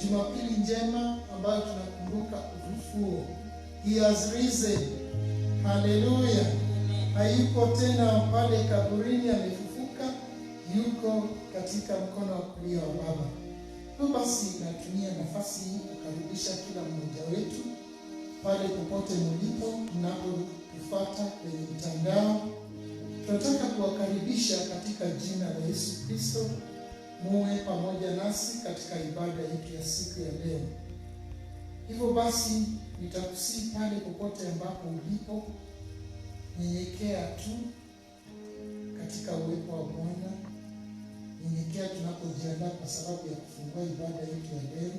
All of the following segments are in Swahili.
Jumapili njema ambayo tunakumbuka ufufuo. He has risen. Hallelujah. Hayuko tena pale kaburini, amefufuka, yuko katika mkono wa kulia wa Baba. Basi natumia nafasi hii kukaribisha kila mmoja wetu pale popote mlipo mnapotufuata kwenye mtandao. Tunataka kuwakaribisha katika jina la Yesu Kristo, muwe pamoja nasi katika ibada yetu ya siku ya leo. Hivyo basi nitakusii pale popote ambapo ulipo, nyenyekea tu katika uwepo wa Bwana. Nyenyekea tunapojiandaa kwa sababu ya kufungua ibada yetu ya leo.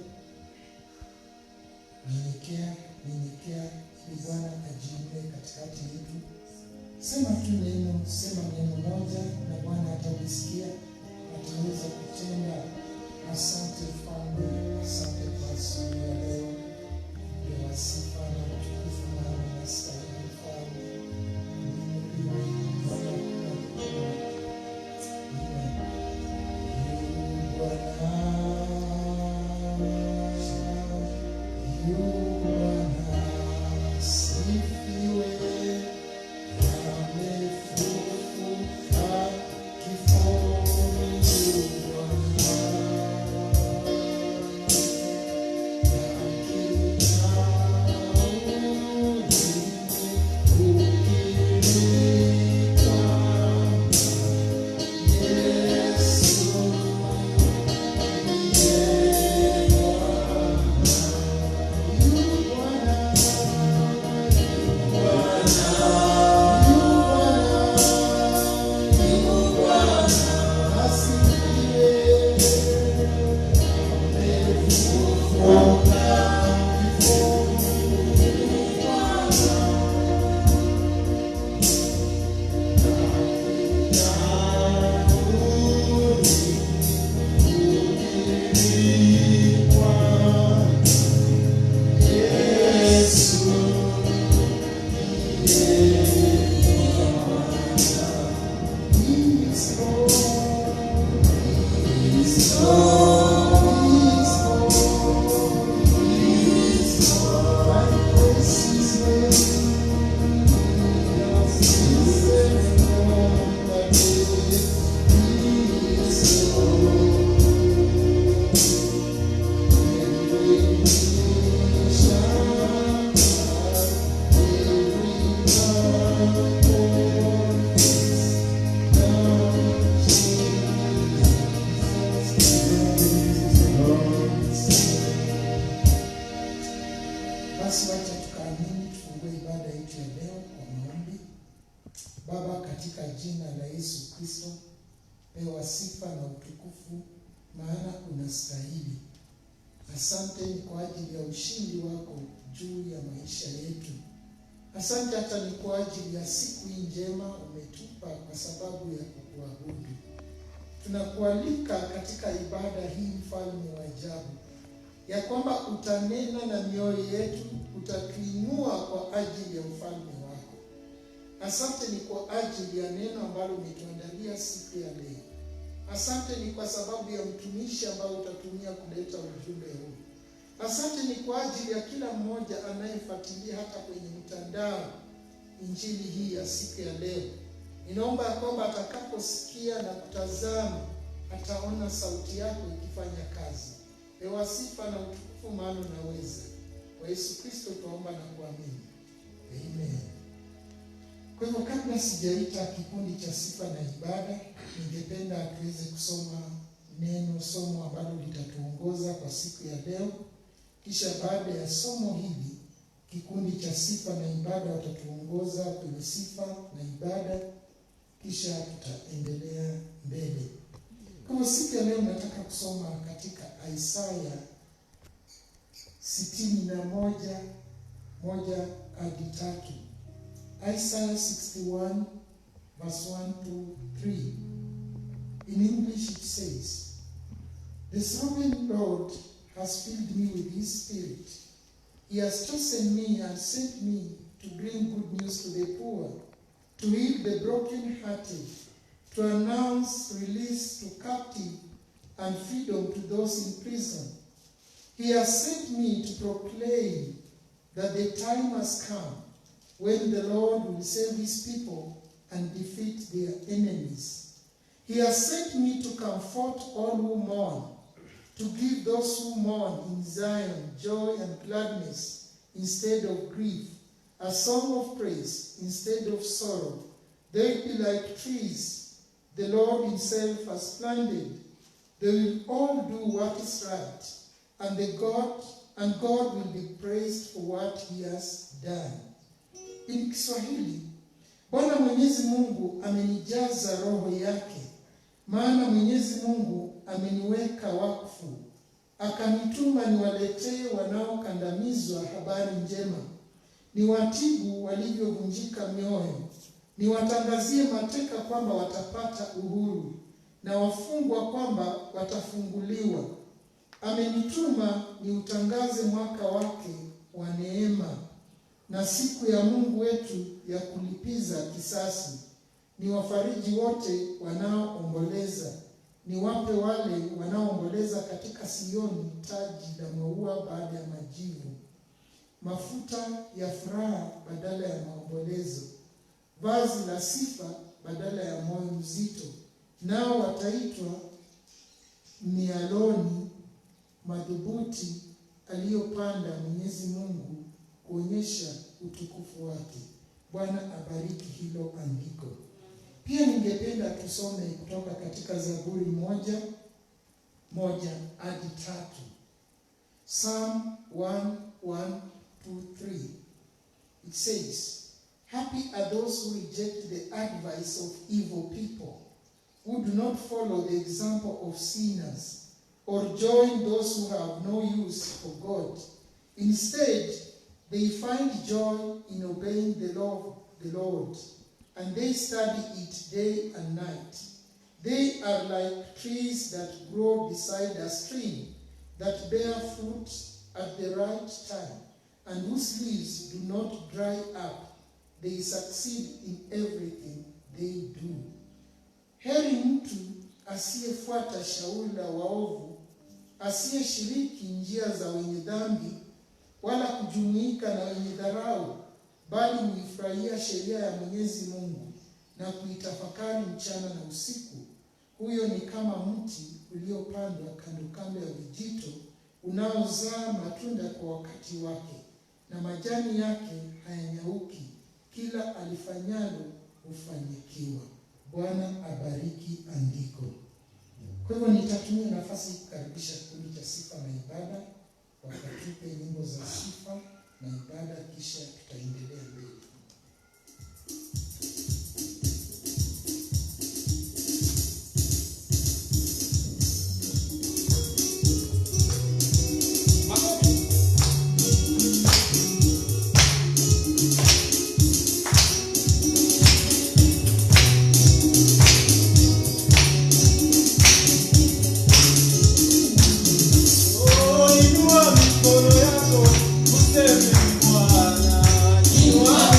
Nyenyekea ili Bwana ajiinue katikati yetu. Sema neno moja na Bwana atalisikia, ataweza kutenda. Asante Mfalme, asante kwa asubuhi ya leo. Pewa sifa na utukufu na unastahili Mfalme. Pewa sifa na utukufu, maana unastahili. Asante ni kwa ajili ya ushindi wako juu ya maisha yetu. Asante hata ni kwa ajili ya siku hii njema umetupa kwa sababu ya kukuabudu. Tunakualika katika ibada hii, Mfalme wa ajabu, ya kwamba utanena na mioyo yetu, utatuinua kwa ajili ya ufalme wako. Asante ni kwa ajili ya neno ambalo umetuandalia siku ya leo. Asante ni kwa sababu ya mtumishi ambao utatumia kuleta ujumbe huu. Asante ni kwa ajili ya kila mmoja anayefuatilia hata kwenye mtandao injili hii ya siku ya leo. Ninaomba ya kwamba atakaposikia na kutazama, ataona sauti yako ikifanya kazi. Pewa sifa na utukufu, maana unaweza. Kwa Yesu Kristo tuomba na kuamini. Amen. Kwa hivyo kabla sijaita kikundi cha sifa na ibada, ningependa tuweze kusoma somo ambalo litatuongoza kwa siku ya leo. Kisha baada ya somo hili, kikundi cha sifa na ibada watatuongoza kwenye sifa na ibada, kisha tutaendelea mbele. Kwa siku ya leo nataka kusoma katika Isaya 61:1-3. Isaiah 61 verse 1-3. In English it says, "The sovereign Lord has filled me with his spirit. He has chosen me and sent me to bring good news to the poor, to heal the brokenhearted, to announce release to captive and freedom to those in prison, He has sent me to proclaim that the time has come when the Lord will save his people and defeat their enemies. He has sent me to comfort all who mourn, to give those who mourn in Zion joy and gladness instead of grief, a song of praise instead of sorrow. They will be like trees the Lord himself has planted. They will all do what is right, and God will be praised for what he has done. In Kiswahili, Bwana Mwenyezi Mungu amenijaza roho yake, maana Mwenyezi Mungu ameniweka wakfu, akanituma niwaletee wanaokandamizwa habari njema, niwatibu walivyovunjika mioyo, niwatangazie mateka kwamba watapata uhuru, na wafungwa kwamba watafunguliwa. Amenituma niutangaze mwaka wake wa neema na siku ya Mungu wetu ya kulipiza kisasi. Niwafariji wote wanaoomboleza, niwape wale wanaoomboleza katika Sioni taji la maua baada ya majivu, mafuta ya furaha badala ya maombolezo, vazi la sifa badala ya moyo mzito. Nao wataitwa mialoni madhubuti aliyopanda Mwenyezi Mungu kuonyesha utukufu wake. Bwana abariki hilo andiko. Pia ningependa tusome kutoka katika Zaburi 1:1 hadi 3. Psalm 1:1-3. It says, "Happy are those who reject the advice of evil people, who do not follow the example of sinners, or join those who have no use for God. Instead, they find joy in obeying the law of the Lord, and they study it day and night. They are like trees that grow beside a stream, that bear fruit at the right time, and whose leaves do not dry up. They succeed in everything they do." Heri mtu asiyefuata shauri la waovu, asiyeshiriki njia za wenye dhambi, wala kujumuika na wenye dharau, bali huifurahia sheria ya Mwenyezi Mungu na kuitafakari mchana na usiku. Huyo ni kama mti uliopandwa kando kando ya vijito, unaozaa matunda kwa wakati wake, na majani yake hayanyauki. Kila alifanyalo hufanikiwa. Bwana abariki andiko. Kwa hivyo nitatumia nafasi kukaribisha kikundi cha sifa na ibada, wakatupe nyimbo za sifa na ibada, kisha tutaendelea mbele. Inua mikono yako, useme Bwana, inua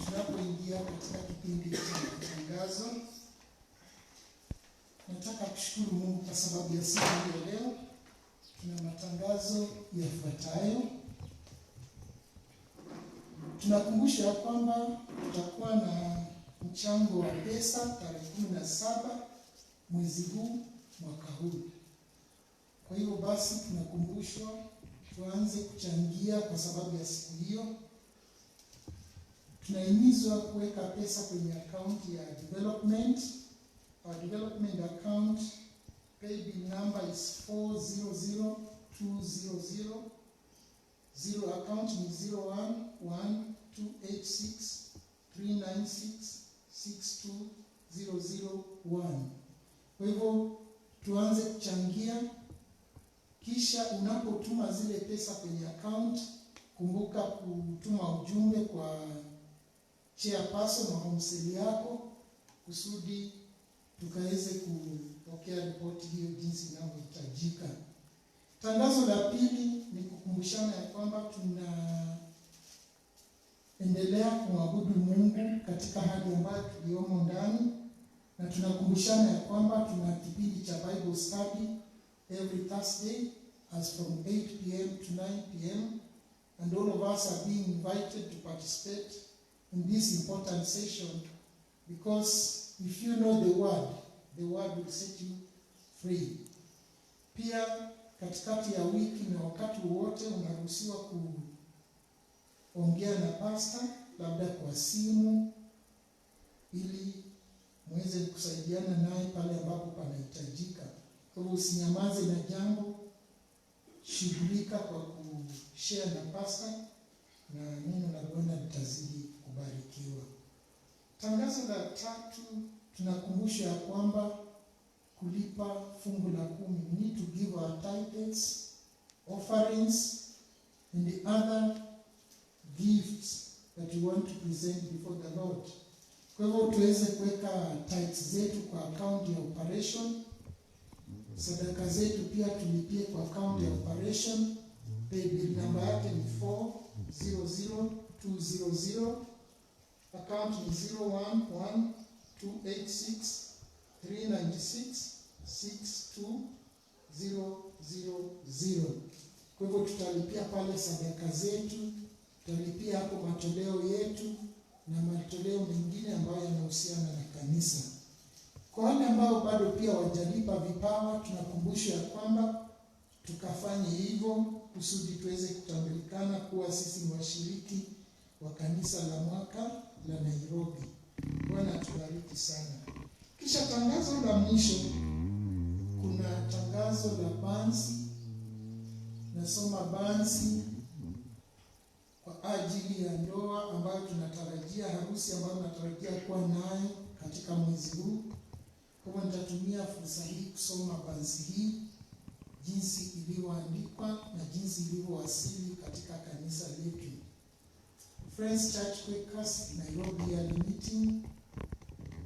tunapoingia katika kipindi cha matangazo, nataka kushukuru Mungu kwa sababu ya siku ya leo. Tuna matangazo yafuatayo. Tunakumbusha kwamba tutakuwa na mchango wa pesa tarehe 17 mwezi huu mwaka huu. Kwa hiyo basi tunakumbushwa tuanze kuchangia kwa sababu ya siku hiyo. Tunahimizwa kuweka pesa kwenye akaunti ya development. Our development account paybill number is 400200. Zero account ni 01128639662001. Kwa hivyo tuanze kuchangia, kisha unapotuma zile pesa kwenye account, kumbuka kutuma ujumbe kwa chairperson wa homeseli yako kusudi tukaweze kupokea ripoti hiyo jinsi inavyohitajika. Tangazo la pili ni kukumbushana ya kwamba tunaendelea kumwabudu Mungu katika hali ambayo tuliomo ndani, na tunakumbushana ya kwamba tuna kipindi cha Bible study every Thursday as from 8 p.m. to 9 p.m. and all of us are being invited to participate in this important session, because if you know the word will set you free. Pia katikati ya wiki na wakati wote unaruhusiwa kuongea na pastor, labda kwa simu, ili muweze kusaidiana naye pale ambapo panahitajika. Kwa hivyo usinyamaze na jambo, shughulika kwa kushare na pastor, na neno la Bwana litazidi kubarikiwa. Tangazo la tatu, tunakumbusha ya kwamba kulipa fungu la 10. We need to give our tithes, offerings, and the other gifts that we want to present before the Lord. Kwa hivyo tuweze kuweka tithes zetu kwa account ya operation. Sadaka zetu pia tulipie kwa account ya operation. Paybill number yake ni 400200. Account ni 01128639662000. Kwa hivyo tutalipia pale sadaka zetu, tutalipia hapo matoleo yetu na matoleo mengine ambayo yanahusiana na kanisa. Kwa wale ambao bado pia wajalipa vipawa, tunakumbusha ya kwamba tukafanye hivyo kusudi tuweze kutambulikana kuwa sisi ni washiriki wa kanisa la mwaka la Nairobi. Bwana tubariki sana. Kisha tangazo la mwisho, kuna tangazo la bansi. Nasoma bansi kwa ajili ya ndoa ambayo tunatarajia, harusi ambayo tunatarajia kuwa nayo katika mwezi huu. Kwa hivyo nitatumia fursa hii kusoma bansi hii, jinsi ilivyoandikwa na jinsi ilivyowasili katika kanisa letu. Friends Church Quakers Nairobi Yearly Meeting.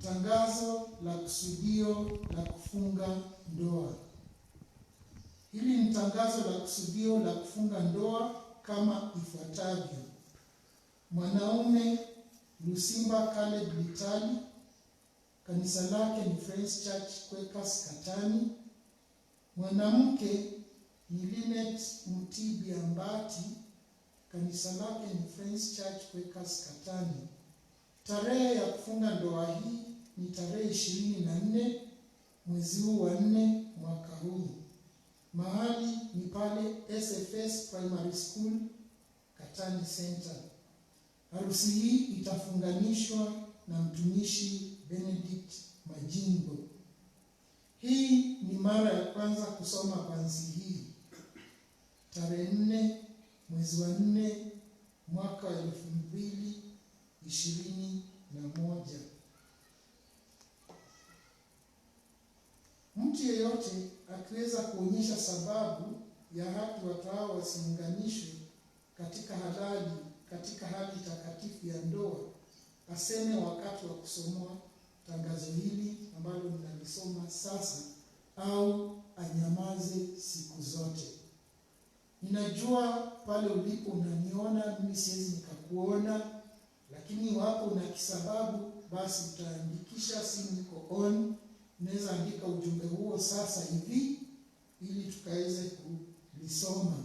Tangazo la kusudio la kufunga ndoa. Hili ni tangazo la kusudio la kufunga ndoa kama ifuatavyo. Mwanaume Lusimba Caleb Litali, kanisa lake ni Friends Church Quakers Katani. Mwanamke ni Linet Mtibia Mbati, kanisa lake ni Friends Church Quakers Katani. Tarehe ya kufunga ndoa hii ni tarehe 24 mwezi huu wa 4 mwaka huu. Mahali ni pale SFS Primary School Katani Center. Harusi hii itafunganishwa na mtumishi Benedict Majimbo. Hii ni mara ya kwanza kusoma bansi hii. Tarehe 4 mwezi wa 4 mwaka wa 2021. Mtu yeyote akiweza kuonyesha sababu ya haki watu hao wasiunganishwe katika hali takatifu ya ndoa, aseme wakati wa kusomwa tangazo hili ambalo ninalisoma sasa, au anyamaze siku zote. Ninajua pale ulipo unaniona, mimi siwezi nikakuona, Lakini iwapo una kisababu, basi utaandikisha, simu iko on, unaweza andika ujumbe huo sasa hivi ili tukaweze kulisoma,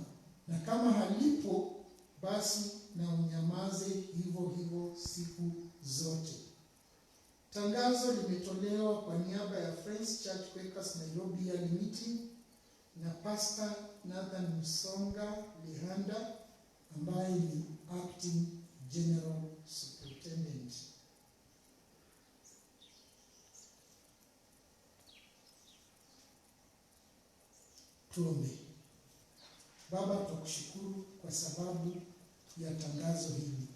na kama halipo basi na unyamaze hivyo siku zote. Tangazo limetolewa kwa niaba ya Friends Church Quakers Nairobi Yearly Meeting na Pastor Nathan Musonga Lihanda ambaye ni Acting General Superintendent. Tuombe. Baba, tukushukuru kwa sababu ya tangazo hili.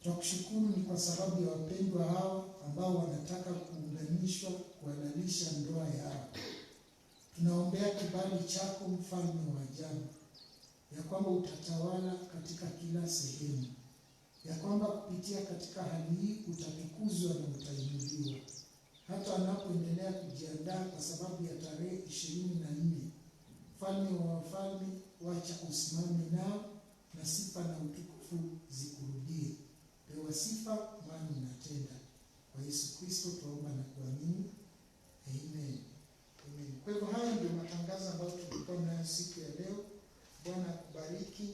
Tukushukuru ni kwa sababu ya wapendwa hawa ambao wanataka kuunganishwa, kuhalalisha ndoa yao. Tunaombea kibali chako, mfalme wa ajabu, ya kwamba utatawala katika kila sehemu, ya kwamba kupitia katika hali hii utatukuzwa na utainuliwa. Hata wanapoendelea kujiandaa kwa sababu ya tarehe 24, mfalme wa wafalme, wacha usimame nao na sifa na utukufu zikurudie. Pewa sifa maana unatenda. Kwa Yesu Kristo tuomba na kuamini. Amen. Amen. Kwa hivyo haya ndio matangazo ambayo tulikuwa nayo siku ya leo. Bwana akubariki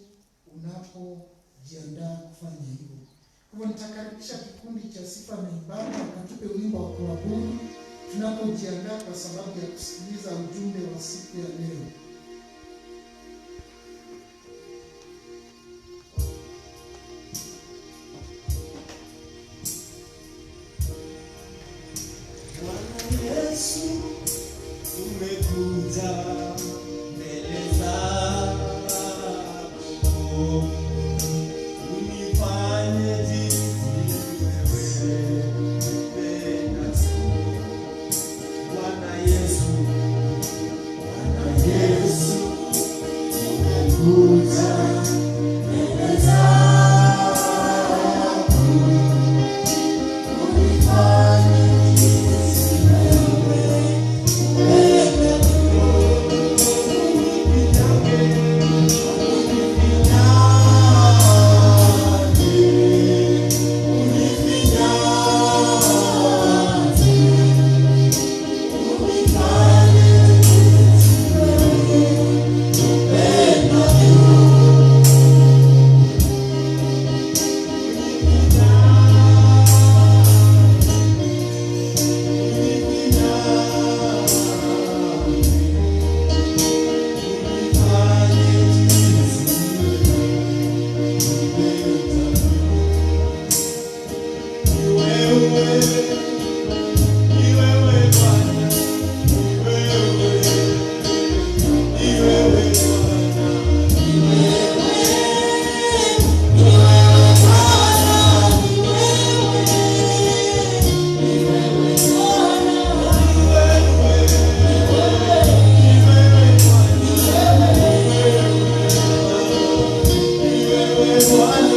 unapojiandaa kufanya hivyo. Kwa hivyo nitakaribisha kikundi cha sifa na ibada wakatupe wimbo wa kuabudu tunapojiandaa kwa sababu ya kusikiliza ujumbe wa siku ya leo. One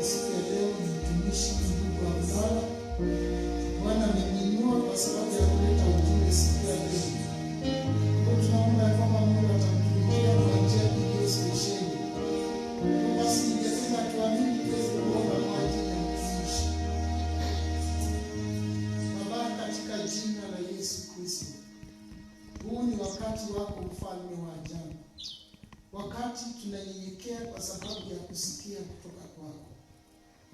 siku ya leo ni mtumishi ndugu Abdalla. Bwana amemwinua kwa sababu ya kuleta ujumbe siku ya leo. Kwa tunaomba kwamba Mungu atamtumikia kwa njia iliyo spesheli. Basi ningependa tuamini tuweze kuomba kwa ajili ya mtumishi. Baba, katika jina la Yesu Kristo, huu ni wakati wako, mfalme wa ajabu. Wakati tunanyenyekea kwa sababu ya kusikia kutoka kwako.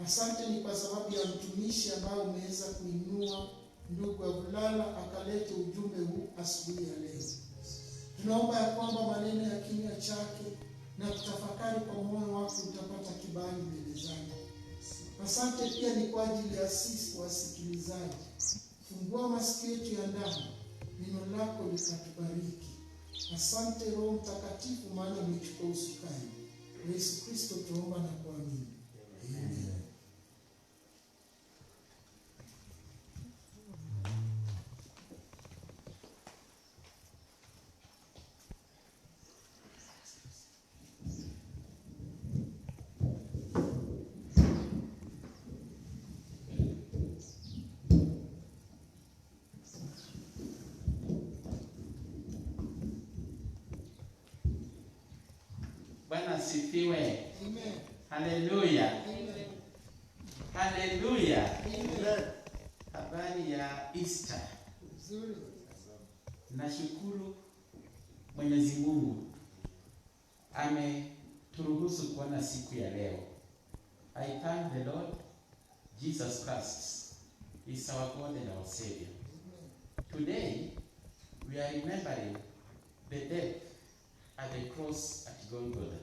Asante ni kwa sababu ya mtumishi ambaye umeweza kuinua ndugu Abdalla akalete ujumbe huu asubuhi ya leo. Tunaomba ya kwamba maneno ya kinywa chake na kutafakari kwa moyo wako utapata kibali mbele zako. Asante pia ni kwa ajili ya sisi wasikilizaji. Fungua masikio yetu ya ndani, neno lako likatubariki. Asante Roho Mtakatifu, maana umechukua usukani. Yesu Kristo tuomba na kuamini. Amen. Bwana asifiwe. Amen. Haleluya. Amen. Haleluya. Amen. Habari ya Easter. Nzuri. Nashukuru Mwenyezi Mungu ameturuhusu kuona siku ya leo. I thank the Lord Jesus Christ is our God and our Savior. Today we are remembering the death at the cross at Golgotha,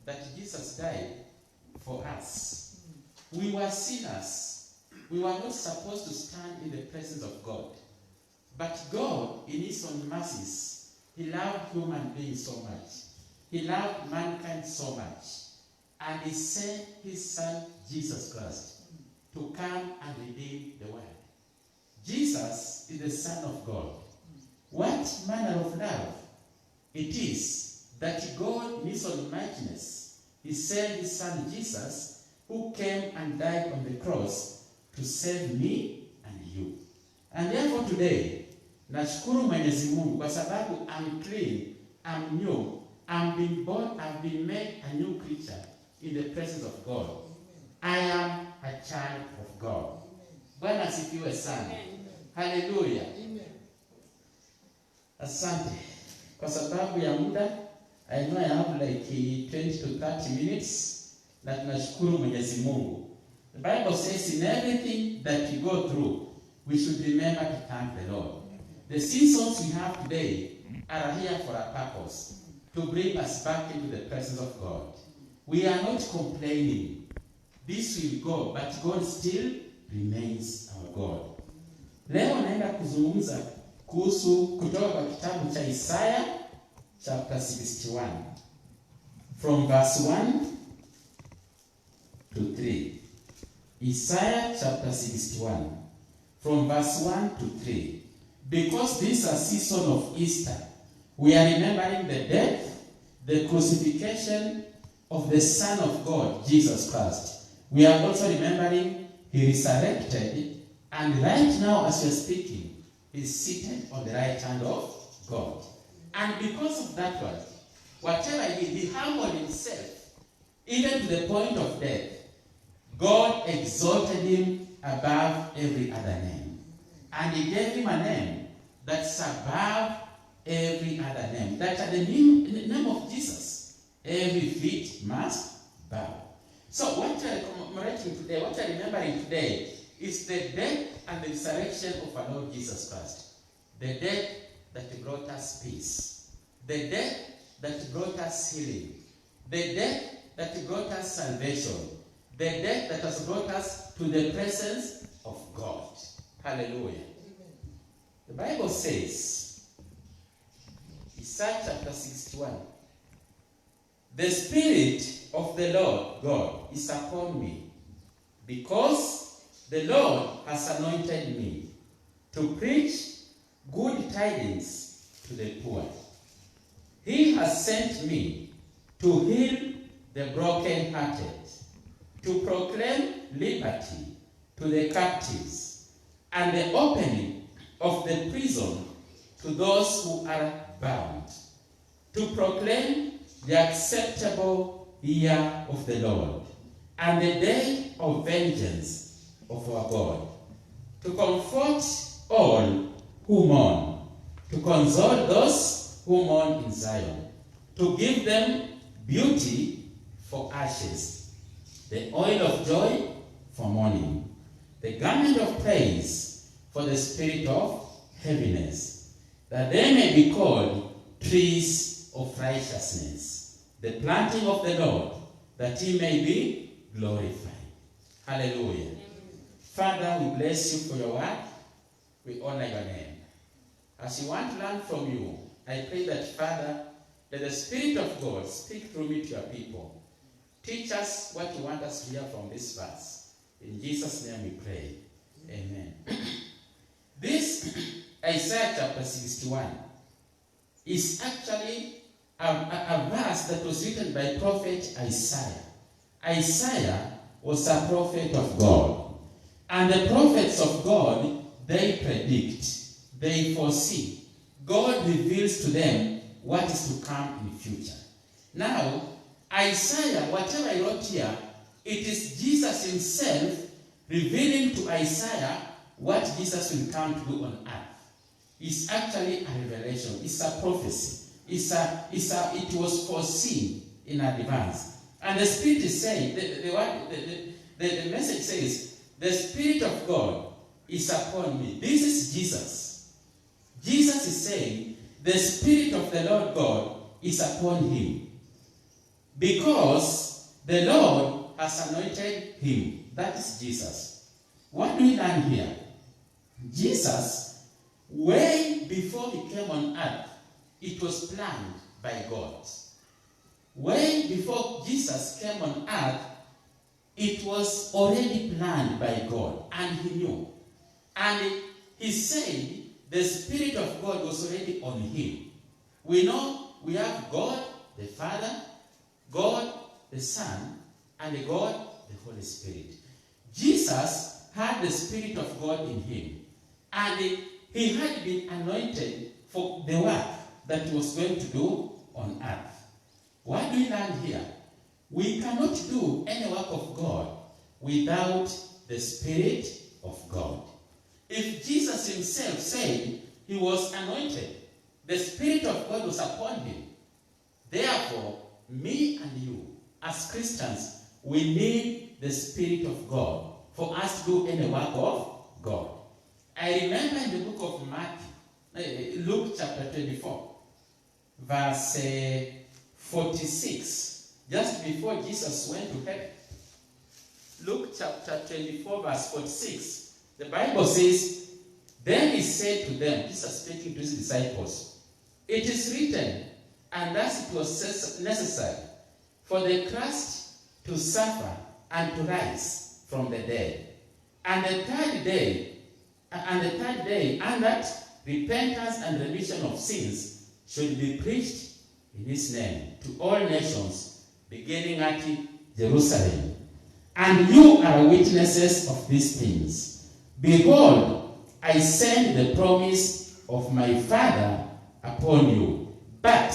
that Jesus died for us. We were sinners. We were not supposed to stand in the presence of God. But God, in His own mercies, He loved human beings so much. He loved mankind so much. And He sent His Son, Jesus Christ, to come and redeem the world. Jesus is the Son of God. What manner of love it is that God, in His almightiness, He sent His Son Jesus, who came and died on the cross to save me and you. And therefore today, nashukuru Mwenyezi Mungu kwa sababu I'm clean, I'm new, I'm being born, I've been made a new creature in the presence of God. I am a child of God. Bwana asifiwe sana. Hallelujah. Asante. Kwa sababu ya muda, I know I have like 20 to 30 minutes, na tunashukuru Mwenyezi Mungu. The Bible says in everything that we go through, we should remember to thank the Lord. The seasons we have today are here for a purpose, to bring us back into the presence of God. We are not complaining. This will go, but God still remains our God. Leo naenda kuzungumza kuhusu kutoka kwa kitabu cha Isaiah chapter 61 from verse 1 to 3. Isaiah chapter 61 from verse 1 to 3. Because this is a season of Easter, we are remembering the death, the crucifixion of the Son of God, Jesus Christ. We are also remembering He resurrected, and right now as we are speaking, He is seated on the right hand of God. And because of that one, whatever He did, He humbled Himself, even to the point of death. God exalted Him above every other name. And He gave Him a name that's above every other name. That at the name of Jesus, every feet must bow. So what we are commemorating today, what we are remembering today, is the death and the resurrection of our Lord Jesus Christ. The death that brought us peace. The death that brought us healing. The death that brought us salvation. The death that has brought us to the presence of God. Hallelujah. The Bible says, Isaiah chapter 61, the Spirit of the Lord God is upon me, because the Lord has anointed me to preach good tidings to the poor. He has sent me to heal the brokenhearted, to proclaim liberty to the captives, and the opening of the prison to those who are bound, to proclaim the acceptable year of the Lord, and the day of vengeance of our God, to comfort all who mourn, to console those who mourn in Zion, to give them beauty for ashes, the oil of joy for mourning, the garment of praise for the spirit of heaviness, that they may be called trees of righteousness, the planting of the Lord, that he may be glorified. Hallelujah. Amen. Father, we bless you for your word. We honor your name. As we want to learn from you, I pray that, Father, let the Spirit of God speak through me to your people. Teach us what you want us to hear from this verse. In Jesus' name we pray. Amen. This Isaiah chapter 61 is actually a verse that was written by prophet Isaiah. Isaiah was a prophet of God. And the prophets of God, they predict, they foresee. God reveals to them what is to come in the future. Now, Isaiah, whatever he wrote here, it is Jesus himself revealing to Isaiah what Jesus will come to do on earth. It's actually a revelation. It's a prophecy. It was foreseen in advance. And the Spirit is saying, the message says, the Spirit of God is upon me. This is Jesus. Jesus is saying, the Spirit of the Lord God is upon him. Because the Lord has anointed him. That is Jesus. What do we learn here? Jesus, way before he came on earth, it was planned by God. Way before Jesus came on earth, it was already planned by God, and he knew. And he said the Spirit of God was already on him. We know we have God the Father, God the Son, and God the Holy Spirit. Jesus had the Spirit of God in him, and he had been anointed for the work that he was going to do on earth. What do we learn here? We cannot do any work of God without the Spirit of God. If Jesus himself said he was anointed, the Spirit of God was upon him. Therefore, me and you, as Christians, we need the Spirit of God for us to do any work of God. I remember in the book of Matthew, Luke chapter 24, verse 46, just before Jesus went to heaven. Luke chapter 24, verse 46, the Bible says, then he said to them, Jesus speaking to his disciples, it is written, and thus it was necessary for the Christ to suffer and to rise from the dead, and the third day, and that repentance and remission of sins should be preached in his name to all nations, beginning at Jerusalem. And you are witnesses of these things. Behold, I send the promise of my Father upon you, but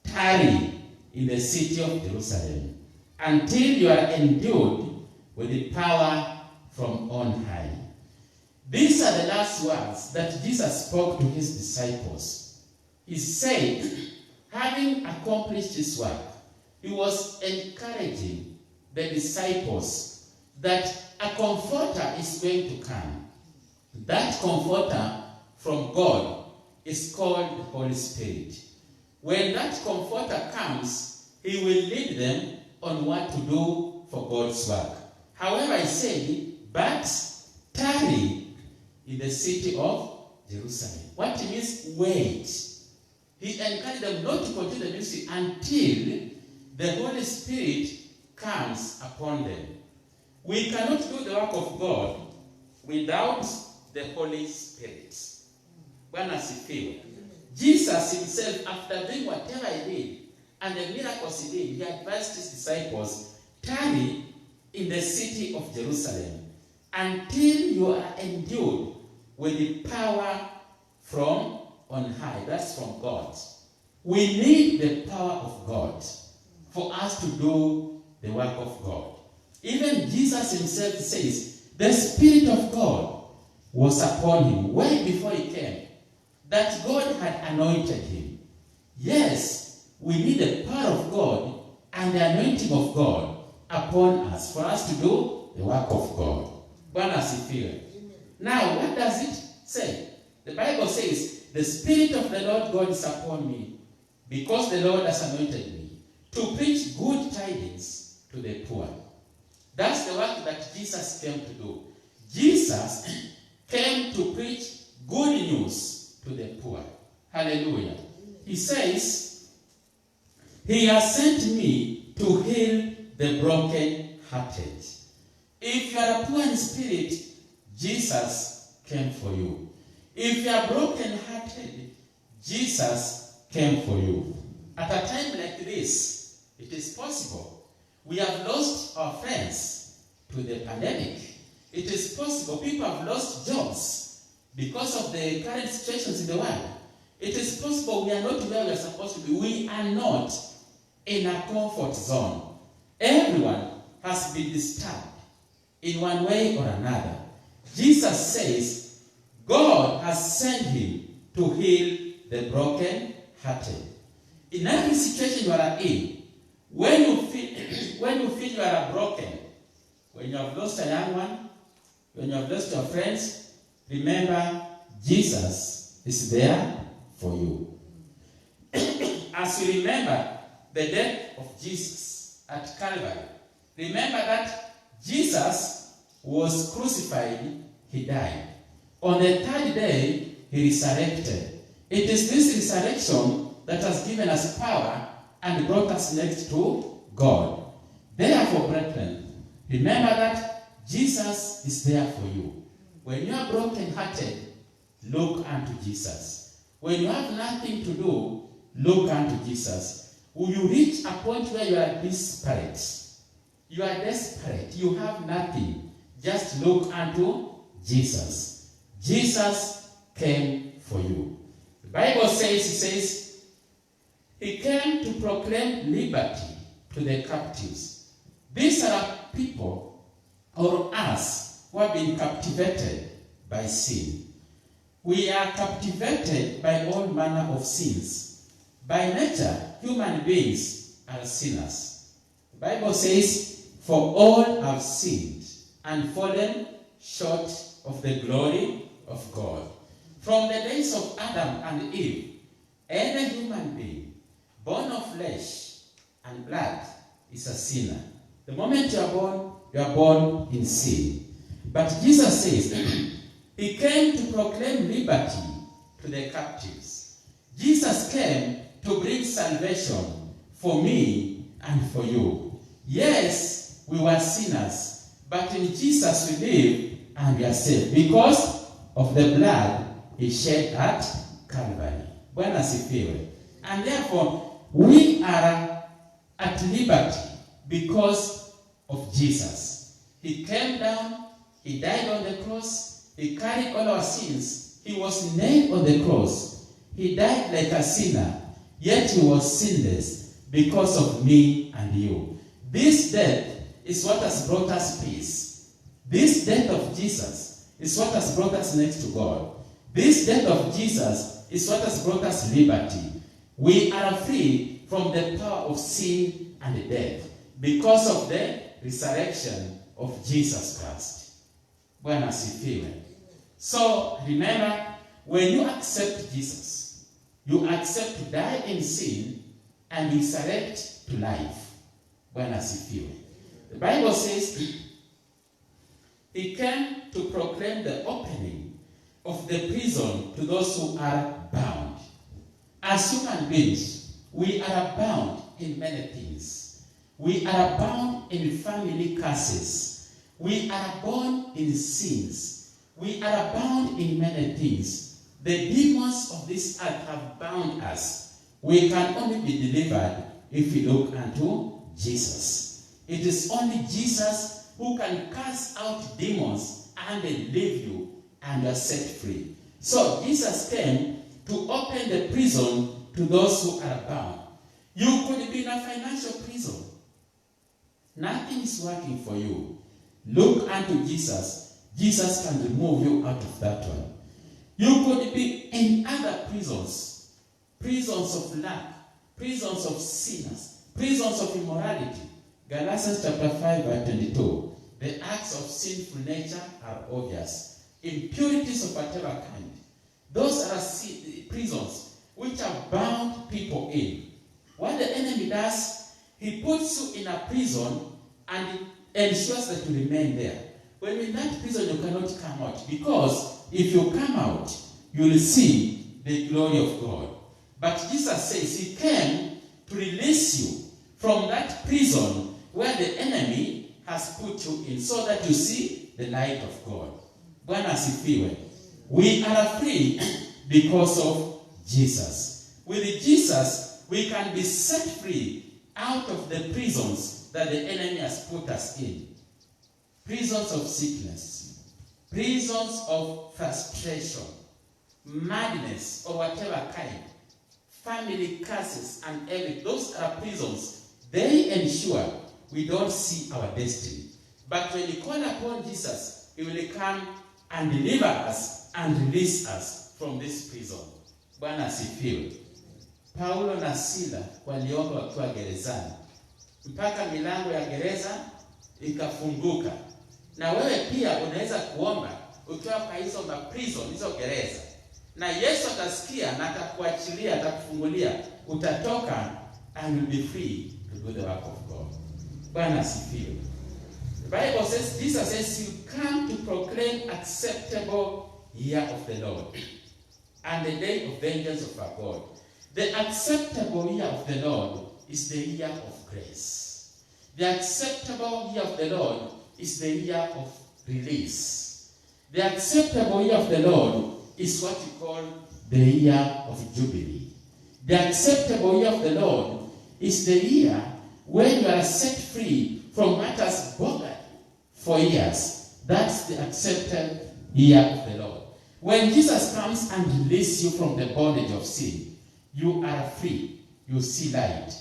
tarry in the city of Jerusalem until you are endued with the power from on high. These are the last words that Jesus spoke to his disciples. He said, having accomplished his work, he was encouraging the disciples that a comforter is going to come. That comforter from God is called the Holy Spirit. When that comforter comes, he will lead them on what to do for God's work. However, he said, but tarry in the city of Jerusalem. What it means, wait. He encouraged them not to continue the ministry until the Holy Spirit comes upon them. We cannot do the work of God without the Holy Spirit. Jesus himself, after doing whatever he did, and the miracles he did, he advised his disciples, tarry in the city of Jerusalem until you are endued with the power from on high. That's from God. We need the power of God for us to do the work of God. Even Jesus himself says, the Spirit of God was upon him way before he came, that God had anointed him. Yes, we need the power of God and the anointing of God upon us for us to do the work of God. Bwana asifiwe. Now, what does it say? The Bible says, the Spirit of the Lord God is upon me, because the Lord has anointed me to preach good tidings to the poor. That's the work that Jesus came to do. Jesus came to preach good news to the poor. Hallelujah. He says, he has sent me to heal the broken-hearted. If you are poor in spirit, Jesus came for you. If you are broken-hearted, Jesus came for you. At a time like this, it is possible. We have lost our friends to the pandemic. It is possible people have lost jobs because of the current situations in the world. It is possible we are not where we are supposed to be. We are not in a comfort zone. Everyone has been disturbed in one way or another. Jesus says God has sent him to heal the broken-hearted. In every situation you are in, when you feel you are broken, when you have lost a young one, when you have lost your friends, remember Jesus is there for you. As you remember the death of Jesus at Calvary, remember that Jesus was crucified, he died. On the third day, he resurrected. It is this resurrection that has given us power and brought us next to God. Therefore, brethren, remember that Jesus is there for you. When you are broken-hearted, look unto Jesus. When you have nothing to do, look unto Jesus. When you reach a point where you are desperate, you are desperate, you have nothing, just look unto Jesus. Jesus came for you. The Bible says, he came to proclaim liberty to the captives. These are people, or us, who have been captivated by sin. We are captivated by all manner of sins. By nature, human beings are sinners. The Bible says, for all have sinned and fallen short of the glory of God. From the days of Adam and Eve, any human being born of flesh and blood is a sinner. The moment you are born in sin. But Jesus says, he came to proclaim liberty to the captives. Jesus came to bring salvation for me and for you. Yes, we were sinners, but in Jesus we live and we are saved because of the blood he shed at Calvary. Bwana asifiwe. And therefore, we are at liberty because of Jesus. He came down, he died on the cross, he carried all our sins, he was nailed on the cross, he died like a sinner, yet he was sinless because of me and you. This death is what has brought us peace. This death of Jesus is what has brought us next to God. This death of Jesus is what has brought us liberty. We are free from the power of sin and death because of the resurrection of Jesus Christ. Bwana asifiwe. So remember, when you accept Jesus, you accept to die in sin and resurrect to life. Bwana asifiwe. The Bible says he came to proclaim the opening of the prison to those who are bound. As human beings, we are bound in many things. We are bound in family curses. We are bound in sins. We are bound in many things. The demons of this earth have bound us. We can only be delivered if we look unto Jesus. It is only Jesus who can cast out demons and they leave you and you are set free. So Jesus came to open the prison to those who are bound. You could be in a financial prison. Nothing is working for you. Look unto Jesus. Jesus can remove you out of that one. You could be in other prisons. Prisons of lack. Prisons of sinners. Prisons of immorality. Galatians chapter 5 verse 22. The acts of sinful nature are obvious. Impurities of whatever kind. Those are prisons which have bound people in. What the enemy does, he puts you in a prison and ensures that you remain there. When you're in that prison, you cannot come out. Because if you come out, you will see the glory of God. But Jesus says he came to release you from that prison where the enemy has put you in, so that you see the light of God. Bwana asifiwe. We are free because of Jesus. With Jesus, we can be set free out of the prisons that the enemy has put us in. Prisons of sickness, prisons of frustration, madness, or whatever kind, family curses and everything. Those are prisons. They ensure we don't see our destiny. But when you call upon Jesus, he will come and deliver us and release us from this prison. Bwana asifiwe. Paulo na Sila waliomba wakiwa gerezani, mpaka milango ya gereza ikafunguka. Na wewe pia unaweza kuomba ukiwa kwa hizo prison, hizo gereza. Na Yesu atasikia na atakuachilia, atakufungulia, utatoka and you'll be free to do the work of God. Bwana asifiwe. The Bible says, Jesus says, you come to proclaim acceptable year of the Lord and the day of vengeance of our God. The acceptable year of the Lord is the year of grace. The acceptable year of the Lord is the year of release. The acceptable year of the Lord is what you call the year of Jubilee. The acceptable year of the Lord is the year when you are set free from what has bothered for years. That's the accepted year of the Lord. When Jesus comes and releases you from the bondage of sin, you are free. You see light.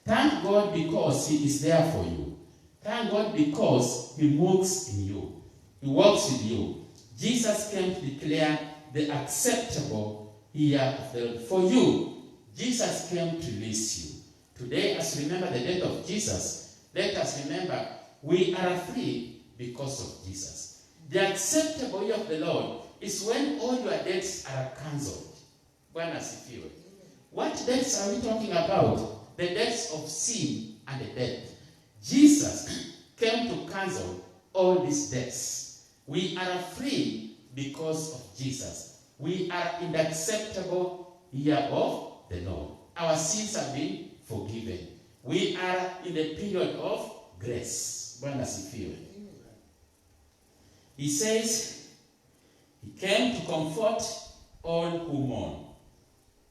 Thank God because he is there for you. Thank God because he moves in you. He walks with you. Jesus came to declare the acceptable year of the Lord. For you, Jesus came to release you. Today, as we remember the death of Jesus, let us remember we are free because of Jesus. The acceptable year of the Lord is when all your debts are cancelled. Bwana asifiwe. What debts are we talking about? The debts of sin and the death. Jesus came to cancel all these debts. We are free because of Jesus. We are in the acceptable year of the Lord. Our sins have been forgiven. We are in the period of grace. Bwana asifiwe. He says, he came to comfort all who mourn.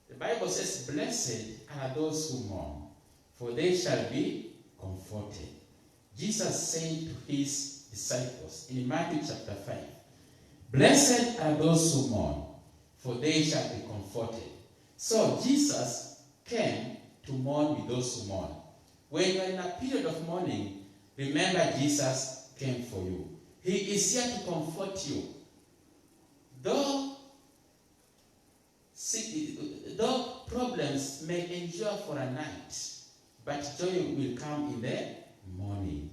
The Bible says, blessed are those who mourn, for they shall be comforted. Jesus said to his disciples in Matthew chapter 5, blessed are those who mourn, for they shall be comforted. So Jesus came to mourn with those who mourn. When you are in a period of mourning, remember Jesus came for you. He is here to comfort you. Though problems may endure for a night, but joy will come in the morning.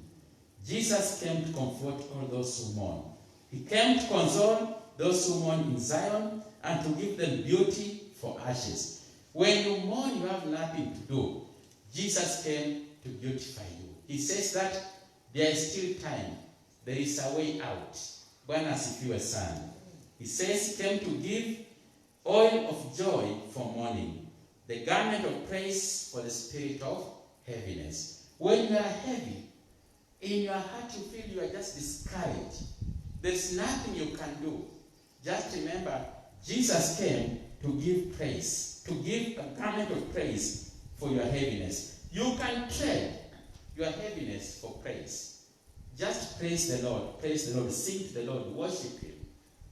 Jesus came to comfort all those who mourn. He came to console those who mourn in Zion and to give them beauty for ashes. When you mourn, you have nothing to do. Jesus came to beautify you. He says that there is still time. There is a way out. Bwana asifiwe sana. He says he came to give oil of joy for mourning, the garment of praise for the spirit of heaviness. When you are heavy, in your heart you feel you are just discouraged. There's nothing you can do. Just remember, Jesus came to give praise, to give a garment of praise for your heaviness. You can trade your heaviness for praise. Just praise the Lord, sing to the Lord, worship Him.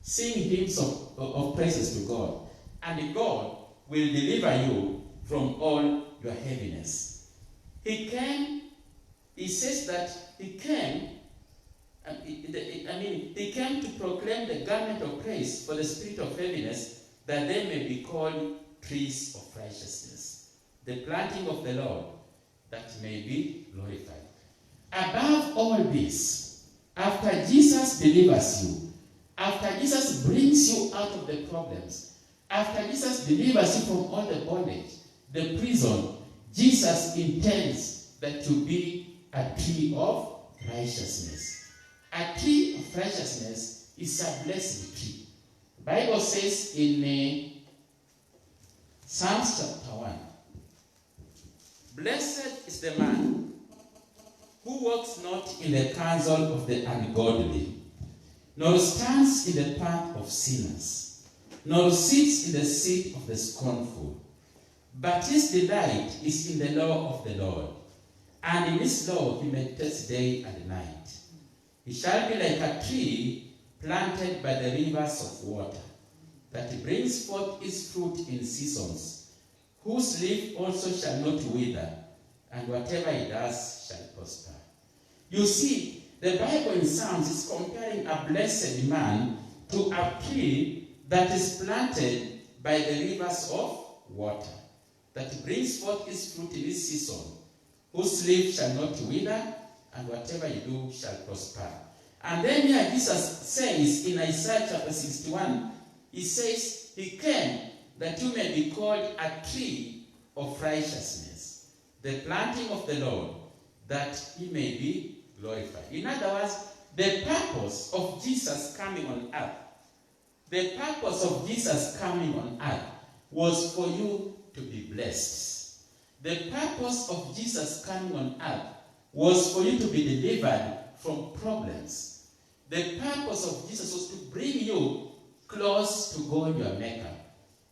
Sing hymns of praises to God. And God will deliver you from all your heaviness. He says that he came to proclaim the garment of praise for the spirit of heaviness, that they may be called trees of righteousness, the planting of the Lord, that may be glorified. Above all this, after Jesus delivers you, after Jesus brings you out of the problems, after Jesus delivers you from all the bondage, the prison, Jesus intends that to be a tree of righteousness. A tree of righteousness is a blessed tree. The Bible says in Psalms chapter 1, blessed is the man who walks not in the counsel of the ungodly, nor stands in the path of sinners, nor sits in the seat of the scornful. But his delight is in the law of the Lord, and in his law he meditates day and night. He shall be like a tree planted by the rivers of water, that brings forth its fruit in seasons, whose leaf also shall not wither, and whatever he does shall prosper. You see, the Bible in Psalms is comparing a blessed man to a tree that is planted by the rivers of water, that brings forth its fruit in its season, whose leaf shall not wither, and whatever you do shall prosper. And then here Jesus says in Isaiah chapter 61, he says, he came that you may be called a tree of righteousness, the planting of the Lord, that he may be glorified. In other words, the purpose of Jesus coming on earth, was for you to be blessed. The purpose of Jesus coming on earth was for you to be delivered from problems. The purpose of Jesus was to bring you close to God your Maker.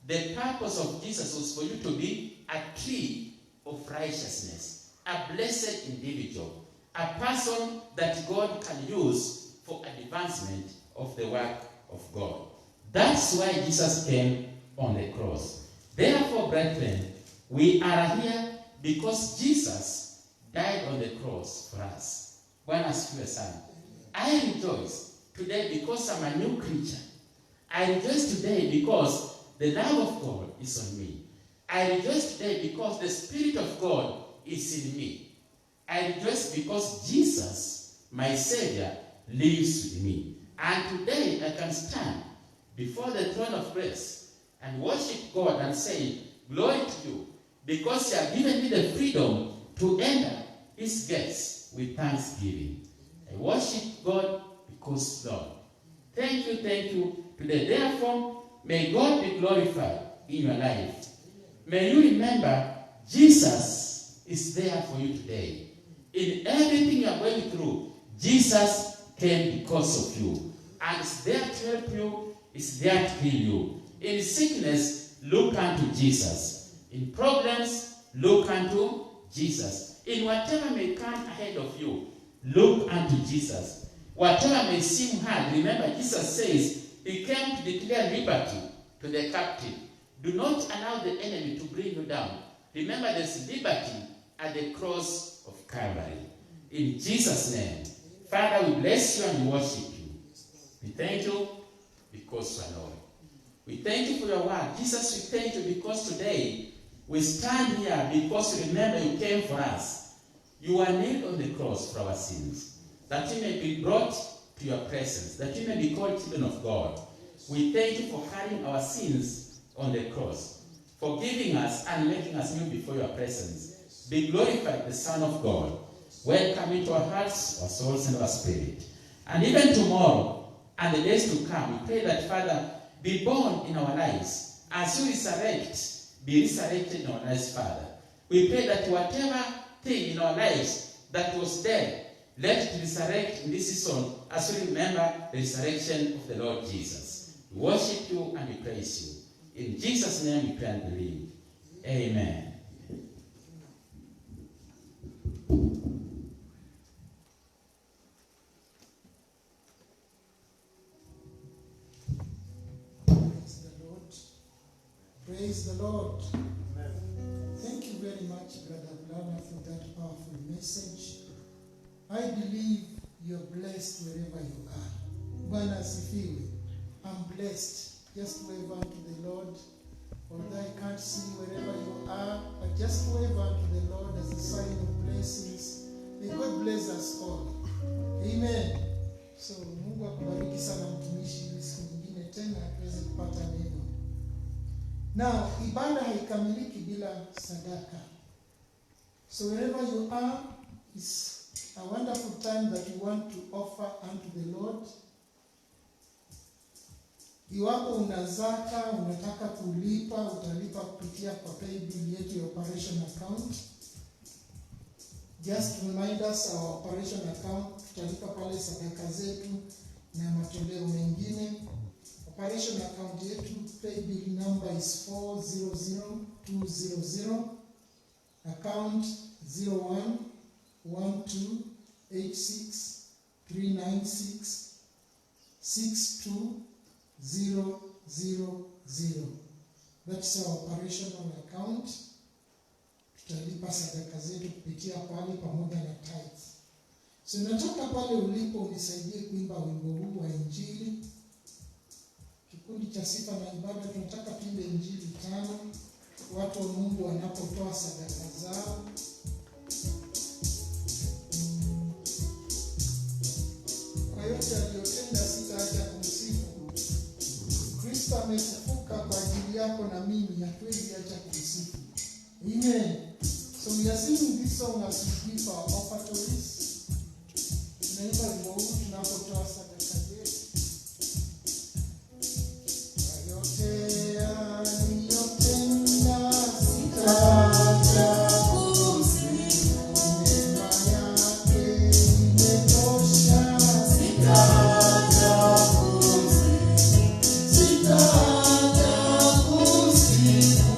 The purpose of Jesus was for you to be a tree of righteousness, a blessed individual, a person that God can use for advancement of the work of God. That's why Jesus came on the cross. Therefore, brethren, we are here because Jesus died on the cross for us. Bwana asifiwe sana. I rejoice today because I'm a new creature. I rejoice today because the love of God is on me. I rejoice today because the Spirit of God is in me. I rejoice because Jesus, my Savior, lives with me. And today I can stand before the throne of grace and worship God and say, glory to you, because you have given me the freedom to enter his gates with thanksgiving. I worship God because, Lord, thank you today. Therefore, may God be glorified in your life. May you remember Jesus is there for you today. In everything you are going through, Jesus came because of you. And is there to help you, is there to heal you. In sickness, look unto Jesus. In problems, look unto Jesus. In whatever may come ahead of you, look unto Jesus. Whatever may seem hard, remember Jesus says he came to declare liberty to the captive. Do not allow the enemy to bring you down. Remember there's liberty at the cross of Calvary. In Jesus' name, Father, we bless you and we worship you. We thank you because you are Lord. We thank you for your word. Jesus, we thank you because today we stand here because you remember you came for us. You were nailed on the cross for our sins, that you may be brought to your presence, that you may be called children of God. We thank you for carrying our sins on the cross, forgiving us and making us new before your presence. Be glorified, the Son of God. Welcome into our hearts, our souls, and our spirit. And even tomorrow and the days to come, we pray that, Father, be born in our lives. As you resurrect, be resurrected in our lives, Father. We pray that whatever thing in our lives that was dead, let it resurrect in this season as we remember the resurrection of the Lord Jesus. We worship you and we praise you. In Jesus' name we pray and believe. Amen. Praise the Lord. Thank you very much, Brother Blana, for that powerful message. I believe you're blessed wherever you are. Bwana asifiwe. I'm blessed. Just wave unto the Lord. Although I can't see wherever you are, but just wave unto the Lord as a sign of blessings. May God bless us all. Amen. So, Mungu akubariki sana mtumishi, ili siku nyingine tena tuweze kupata neno. Now, ibada haikamiliki bila sadaka. So wherever you are, it's a wonderful time that you want to offer unto the Lord. Iwapo una zaka, unataka kulipa, utalipa kupitia kwa paybill yetu ya operation account. Just remind us our operation account, tutalipa pale sadaka zetu na matoleo mengine. Operation account yetu, paybill number is 400200, account 01128639662000. That's our operational account. Tutalipa sadaka zetu kupitia pale pamoja na tithes. So nataka pale ulipo unisaidie kuimba wimbo huu wa Injili. Kikundi cha sifa na ibada tunataka tuimbe Injili 5 watu wa Mungu wanapotoa sadaka zao. Kwa yote aliyotenda sitaacha kumsifu. Kristo amefufuka kwa ajili yako na mimi, hatuwezi acha kumsifu. Amen. So we are singing this song as we give our offertories. Tunaimba wimbo huu tunapotoa sadaka zetu. Kwa yote aliyotenda sitaacha kumsifu. Neema yake imetosha, sitaacha kumsifu. Sitaacha kumsifu.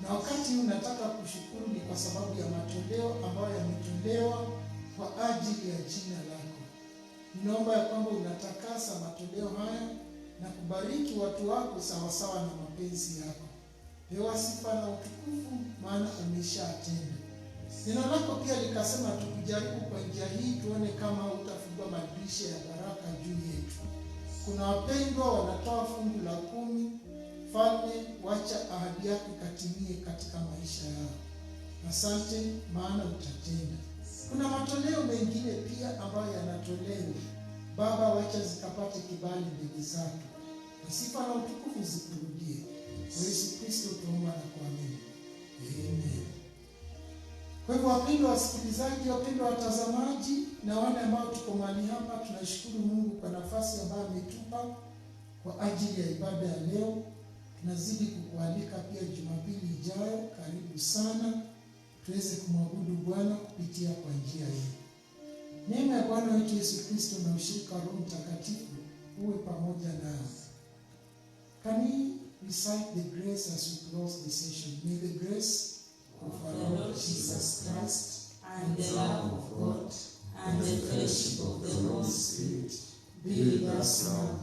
Na wakati unataka kushukuru ni kwa sababu ya matoleo ambayo yametolewa kwa ajili ya jina lako. Ninaomba ya kwamba unatakasa matoleo haya na kubariki watu wako sawasawa na mapenzi yako. Pewa sifa na utukufu, maana umeshatenda. Neno lako pia likasema tukijaribu kwa njia hii tuone kama utafungua madirisha ya baraka juu yetu. Kuna wapendwa wanatoa fungu la 10. Falme, wacha ahadi yako ikatimie katika maisha yao. Asante, maana utatenda. Kuna matoleo mengine pia ambayo yanatolewa. Baba, wacha zikapate kibali mbele zako. Na sifa na utukufu zikurudie. Kwa Yesu Kristo tuomba na kuamini. Amen. Kwa hivyo wapendwa wasikilizaji, wapendwa watazamaji na wale ambao tuko mahali hapa, tunashukuru Mungu kwa nafasi ambayo ametupa kwa ajili ya ibada ya leo. Tunazidi kukualika pia Jumapili ijayo, karibu sana, tuweze kumwabudu Bwana kupitia kwa njia hii. Neema ya Bwana wetu Yesu Kristo na ushirika wa Roho Mtakatifu uwe pamoja nasi. Can we recite the grace as we close the session? May the grace of our Lord Jesus Christ and the love of God and the fellowship of the Holy Spirit be with us now